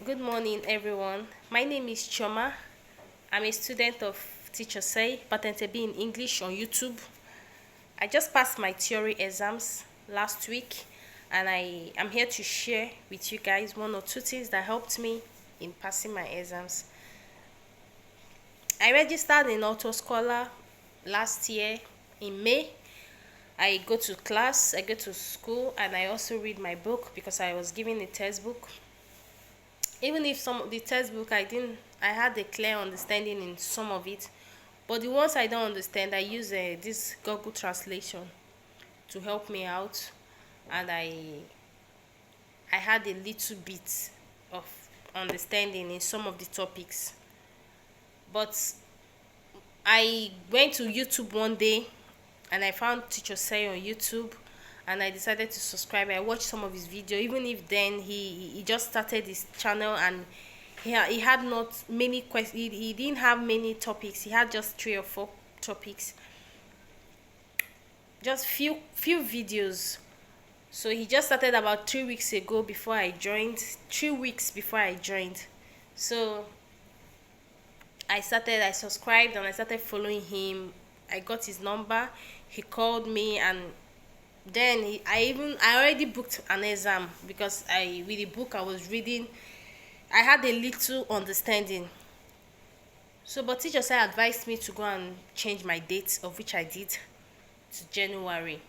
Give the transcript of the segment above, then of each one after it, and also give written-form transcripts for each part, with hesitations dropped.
Good morning, everyone. My name is Chioma. I'm a student of Teacher Say, Patente in English on YouTube. I just passed my theory exams last week, and I am here to share with you guys one or two things that helped me in passing my exams. I registered in Auto Scholar last year in May. I go to class, I go to school, and I also read my book because I was given a textbook. Even if some of the textbook I had a clear understanding in some of it, but the ones I don't understand, I use this Google translation to help me out, and I had a little bit of understanding in some of the topics. But I went to YouTube one day and I found Teacher Say on YouTube, and I decided to subscribe. I watched some of his video, even if then he just started his channel, and he had not many questions. He didn't have many topics. He had just 3 or 4 topics, just few videos. So he just started about 3 weeks ago before I joined. 3 weeks before I joined. So I subscribed and I started following him. I got his number. He called me, and then I already booked an exam because I with the book I was reading, I had a little understanding. So, but teacher said advised me to go and change my date, of which I did, to January.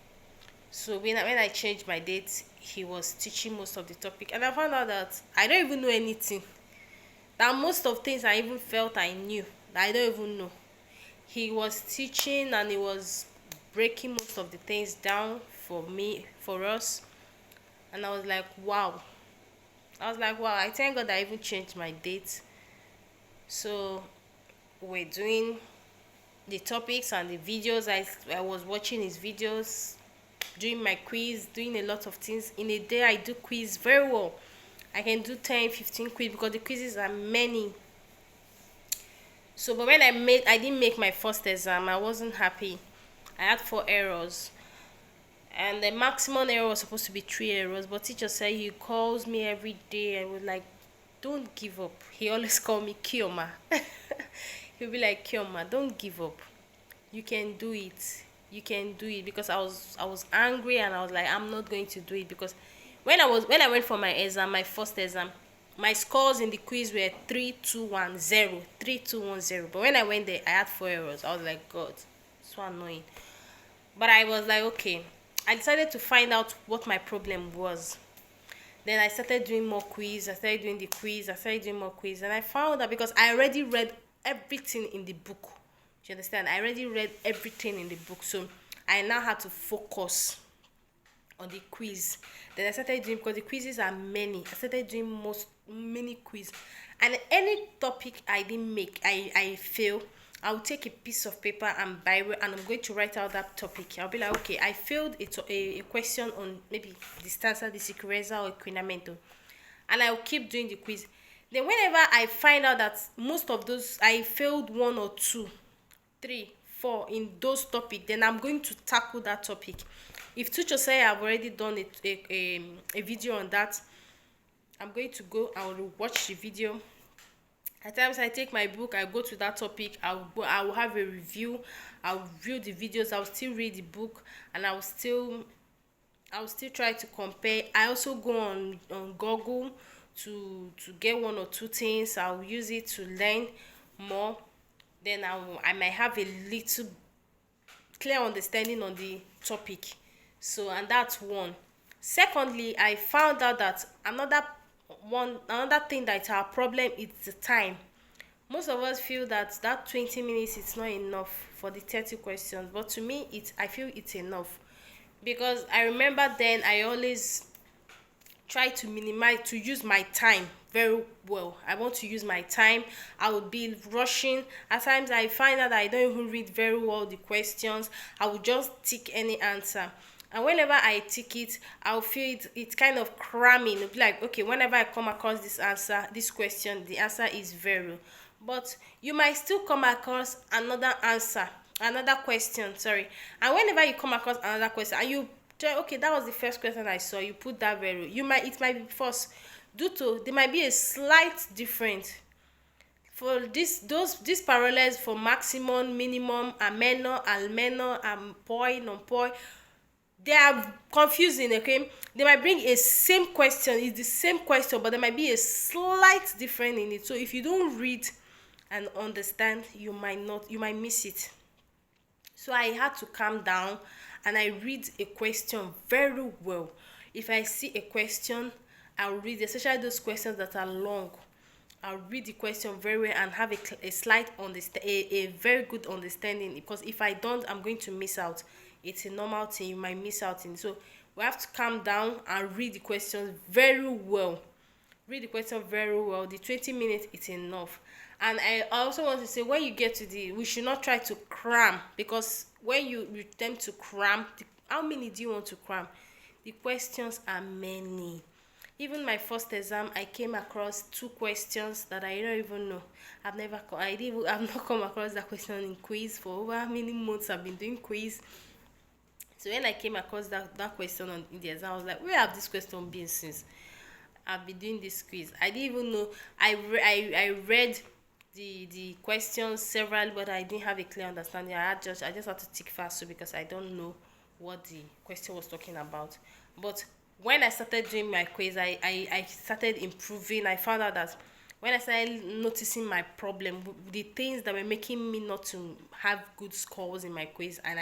So when I changed my date, he was teaching most of the topic, and I found out that I don't even know anything. That most of things I even felt I knew, that I don't even know. He was teaching and he was breaking most of the things down for us, and I was like, wow, I thank God I even changed my date. So we're doing the topics and the videos. I was watching his videos, doing my quiz, doing a lot of things. In a day I do quiz very well. I can do 10, 15 quiz because the quizzes are many. So but when I didn't make my first exam, I wasn't happy. I had 4 errors, and the maximum error was supposed to be 3 errors, but teacher said he calls me every day and was like, don't give up. He always call me Chioma. He'll be like, Chioma, don't give up, you can do it, you can do it. Because I was angry, and I was like, I'm not going to do it. Because when I went for my exam, my first exam, my scores in the quiz were 3210, 3210. But when I went there, I had 4 errors. I was like, God, so annoying. But I was like, okay. I decided to find out what my problem was. Then I started doing more quiz. I started doing the quiz. I started doing more quiz. And I found that because I already read everything in the book. Do you understand? I already read everything in the book. So I now had to focus on the quiz. Then I started doing, because the quizzes are many. I started doing many quiz. And any topic I didn't make, I fail. I'll take a piece of paper and Bible, and I'm going to write out that topic. I'll be like, okay, I failed a question on maybe distanza, the sequenza, or equinamento, and I'll keep doing the quiz. Then whenever I find out that most of those I failed one or two, three, four in those topics, then I'm going to tackle that topic. If teacher say I've already done a video on that, I'm going to go, I will watch the video. At times I take my book, I go to that topic, I will have a review, I'll view the videos, I'll still read the book, and I'll still try to compare. I also go on Google to get one or two things. I'll use it to learn more. Then I might have a little clear understanding on the topic. So, and that's one. Secondly, I found out that another thing that our problem is the time. Most of us feel that 20 minutes is not enough for the 30 questions, but to me I feel it's enough. Because I remember then I always try to minimize, to use my time very well. I want to use my time. I would be rushing. At times I find out that I don't even read very well the questions. I would just tick any answer. And whenever I tick it, I'll feel it's kind of cramming. It'll be like, okay, whenever I come across this question, the answer is very. But you might still come across another answer, another question, sorry. And whenever you come across another question and you tell, okay, that was the first question I saw, you put that very, it might be false. due to there might be a slight difference for these parallels for maximum, minimum, ameno, almeno, poi, non poi. They are confusing, okay? They might bring a same question, it's the same question, but there might be a slight difference in it. So if you don't read and understand, you might miss it. So I had to calm down and I read a question very well. If I see a question, I'll read, especially those questions that are long. I'll read the question very well and have a slight understand, a very good understanding, because if I don't, I'm going to miss out. It's a normal thing, you might miss out in. So we have to calm down and read the questions very well. Read the question very well. The 20 minutes is enough. And I also want to say, when you get to the, we should not try to cram, because when you attempt to cram, how many do you want to cram? The questions are many. Even my first exam, I came across two questions that I don't even know. I've not come across that question in quiz for over how many months I've been doing quiz. So when I came across that question in the exam, I was like, where have this question been since? I've been doing this quiz. I didn't even know. I read the questions several, but I didn't have a clear understanding. I just had to tick fast, so because I don't know what the question was talking about. But when I started doing my quiz, I started improving. I found out that when I started noticing my problem, the things that were making me not to have good scores in my quiz, and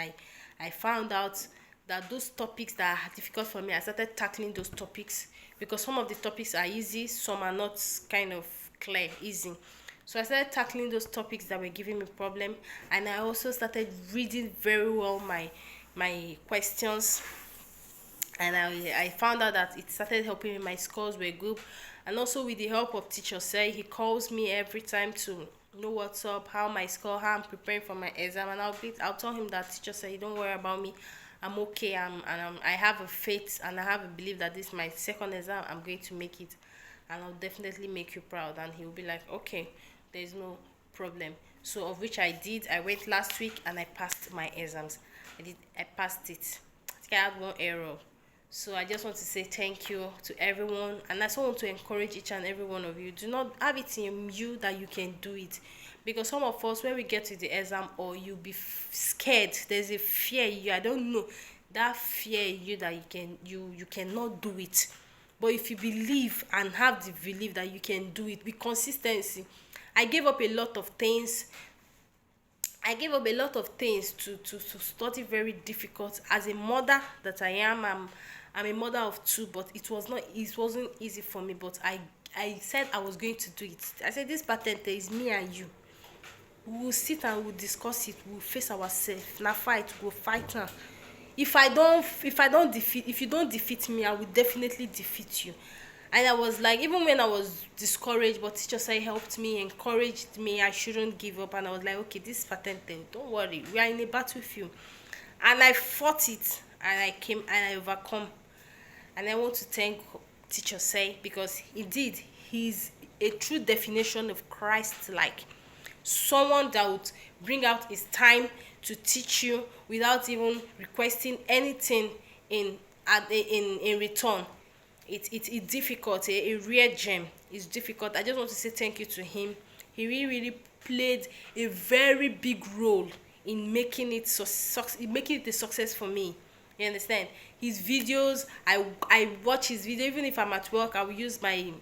I found out that those topics that are difficult for me, I started tackling those topics, because some of the topics are easy, some are not kind of clear, easy. So I started tackling those topics that were giving me problem, and I also started reading very well my questions, and I found out that it started helping me. My scores were good, and also with the help of teacher say, he calls me every time to know what's up, how my score, how I'm preparing for my exam, and I'll tell him that teacher say, don't worry about me, I'm okay, I have a faith and I have a belief that this is my second exam, I'm going to make it, and I'll definitely make you proud. And he'll be like, okay, there's no problem. So of which I did. I went last week and I passed my exams. I passed it. I think I had one error. So I just want to say thank you to everyone, and I also want to encourage each and every one of you. Do not have it in you that you can do it, because some of us, when we get to the exam, or you'll be scared. There's a fear in you. I don't know, that fear in you that you cannot do it. But if you believe and have the belief that you can do it with consistency, I gave up a lot of things. To study very difficult. As a mother that I am, I'm a mother of two, but it wasn't easy for me. But I said I was going to do it. I said, this patente is me and you. We will sit and we'll discuss it. We'll face ourselves. Now fight, we'll fight now. If you don't defeat me, I will definitely defeat you. And I was like, even when I was discouraged, but teacher said helped me, encouraged me, I shouldn't give up. And I was like, okay, this is patente, don't worry, we are in a battlefield. And I fought it, and I came and I overcome. And I want to thank teacher say, because indeed he's a true definition of Christ like. Someone that would bring out his time to teach you without even requesting anything in return. It's difficult, a rare gem. It's difficult. I just want to say thank you to him. He really played a very big role in making it making it a success for me. You understand? His videos, I watch his video. Even if I'm at work, I will use my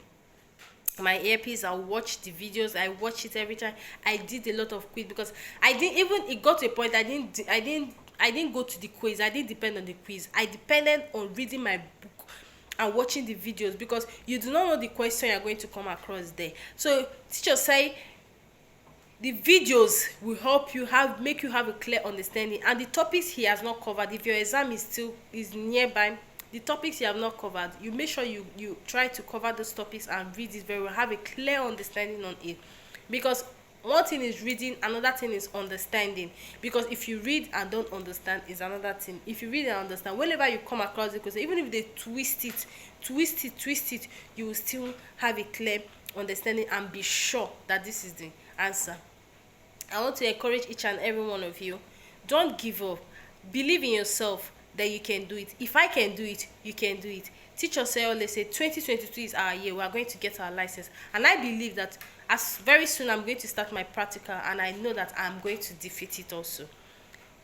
earpiece. I'll watch the videos. I watch it every time. I did a lot of quiz, because I didn't even, it got to a point I didn't go to the quiz. I didn't depend on the quiz. I depended on reading my book and watching the videos, because you do not know the question you're going to come across there. So teachers say the videos will help you make you have a clear understanding, and the topics he has not covered, if your exam is nearby, the topics you have not covered, you make sure you try to cover those topics and read it very well, have a clear understanding on it. Because one thing is reading, another thing is understanding. Because if you read and don't understand, is another thing. If you read and understand, whenever you come across it, because even if they twist it, you will still have a clear understanding and be sure that this is the answer. I want to encourage each and every one of you, don't give up. Believe in yourself that you can do it. If I can do it, you can do it. Teachers say always say 2022 is our year. We are going to get our license, and I believe that as very soon I'm going to start my practical, and I know that I'm going to defeat it also.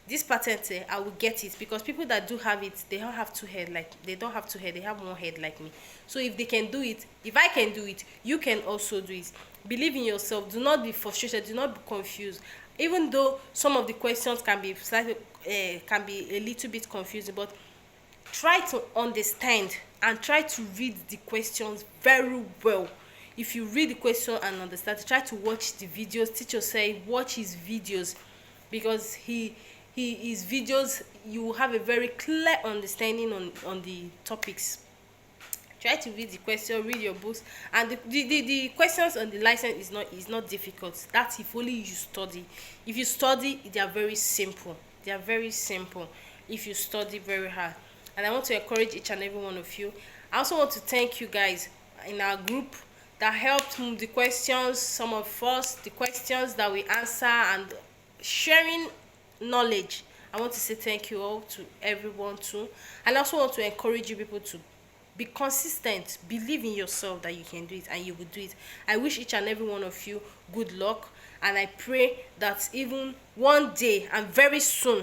This patent, I will get it, because people that do have it, they don't have two head, like they don't have two head, they have one head like me. So if they can do it, if I can do it, you can also do it. Believe in yourself. Do not be frustrated. Do not be confused. Even though some of the questions can be slightly, can be a little bit confusing, but try to understand and try to read the questions very well. If you read the question and understand, try to watch the videos. Teacher say watch his videos, because his videos, you will have a very clear understanding on the topics. Try to read the question, read your books, and the questions on the license is not difficult. That's if only you study. If you study, they are very simple. They are very simple if you study very hard. And I want to encourage each and every one of you. I also want to thank you guys in our group that helped the questions, some of us, the questions that we answer, and sharing knowledge. I want to say thank you all to everyone too. And I also want to encourage you people to be consistent. Believe in yourself that you can do it, and you will do it. I wish each and every one of you good luck, and I pray that even one day and very soon